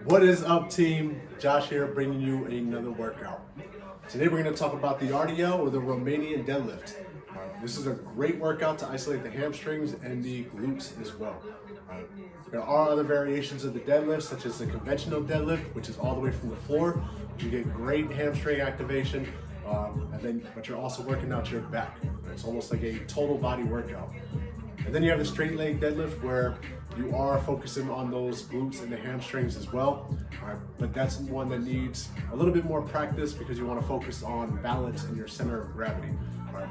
What is up, team? Josh here, bringing you another workout. Today we're going to talk about the RDL, or the Romanian deadlift. This is a great workout to isolate the hamstrings and the glutes as well. There are other variations of the deadlift, such as the conventional deadlift, which is all the way from the floor. You get great hamstring activation, but you're also working out your back. It's almost like a total body workout. And then you have the straight leg deadlift, where you are focusing on those glutes and the hamstrings as well. But that's one that needs a little bit more practice because you want to focus on balance and your center of gravity.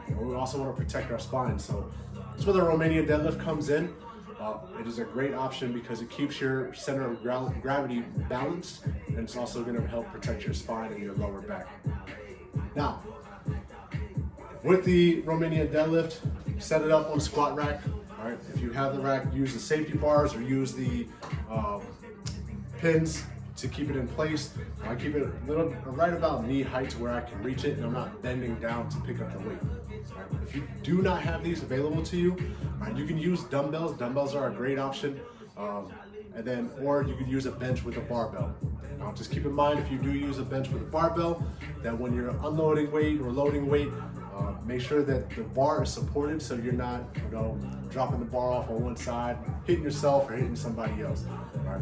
And we also want to protect our spine. So that's where the Romanian deadlift comes in. It is a great option because it keeps your center of gravity balanced, and it's also going to help protect your spine and your lower back. Now, with the Romanian deadlift, set it up on a squat rack. All right, if you have the rack, use the safety bars or use the pins to keep it in place. I keep it right about knee height to where I can reach it and I'm not bending down to pick up the weight. Right, if you do not have these available to you, you can use dumbbells. Dumbbells are a great option. Or you could use a bench with a barbell. Now, just keep in mind, if you do use a bench with a barbell, that when you're unloading weight or loading weight, make sure that the bar is supported so you're not, dropping the bar off on one side, hitting yourself or hitting somebody else. Right?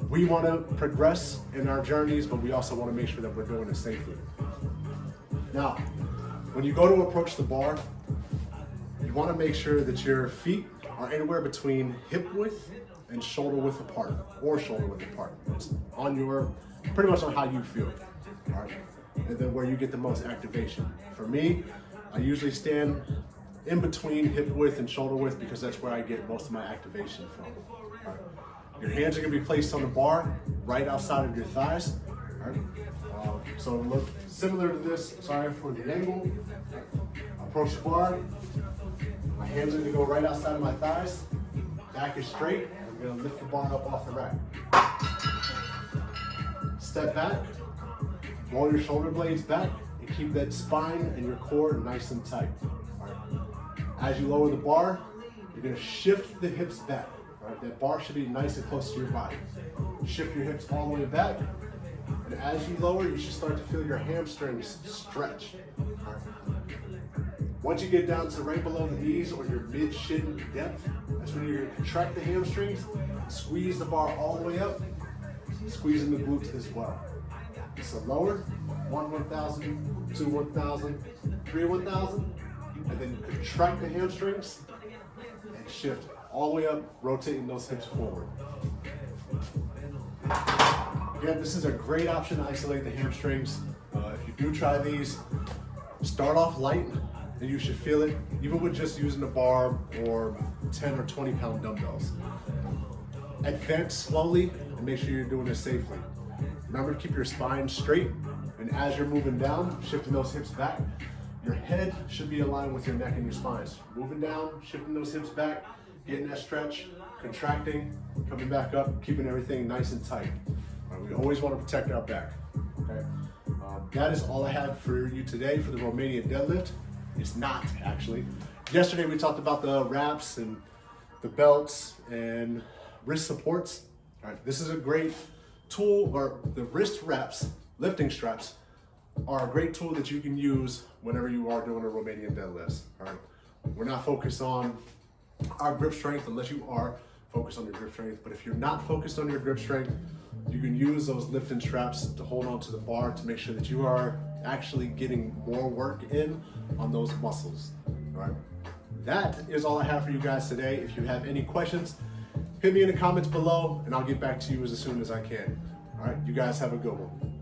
We want to progress in our journeys, but we also want to make sure that we're doing it safely. Now, when you go to approach the bar, you want to make sure that your feet are anywhere between hip width and shoulder width apart, or shoulder width apart. It's pretty much on how you feel. All right? And then where you get the most activation. For me, I usually stand in between hip width and shoulder width because that's where I get most of my activation from. All right. Your hands are going to be placed on the bar right outside of your thighs. All right. So look similar to this. Sorry for the angle. Approach the bar. My hands are going to go right outside of my thighs. Back is straight. I'm going to lift the bar up off the rack. Step back. Roll your shoulder blades back and keep that spine and your core nice and tight. All right. As you lower the bar, you're going to shift the hips back. All right. That bar should be nice and close to your body. Shift your hips all the way back. And as you lower, you should start to feel your hamstrings stretch. All right. Once you get down to right below the knees or your mid-shin depth, that's when you're going to contract the hamstrings, squeeze the bar all the way up, squeezing the glutes as well. So lower, 1,000, 2, 1,000, 3, 1,000, and then contract the hamstrings and shift all the way up, rotating those hips forward. Again, this is a great option to isolate the hamstrings. If you do try these, start off light and you should feel it, even with just using a bar or 10 or 20 pound dumbbells. Advance slowly and make sure you're doing it safely. Remember to keep your spine straight, and as you're moving down, shifting those hips back, your head should be aligned with your neck and your spine. Moving down, shifting those hips back, getting that stretch, contracting, coming back up, keeping everything nice and tight. We always want to protect our back. Okay? That is all I have for you today for the Romanian deadlift. It's not, actually. Yesterday we talked about the wraps and the belts and wrist supports. All right, this is a great tool, or the wrist wraps, lifting straps, are a great tool that you can use whenever you are doing a Romanian deadlift. All right, we're not focused on our grip strength unless you are focused on your grip strength. But if you're not focused on your grip strength, you can use those lifting straps to hold on to the bar to make sure that you are actually getting more work in on those muscles. All right, that is all I have for you guys today. If you have any questions, hit me in the comments below and I'll get back to you as soon as I can. All right, you guys have a good one.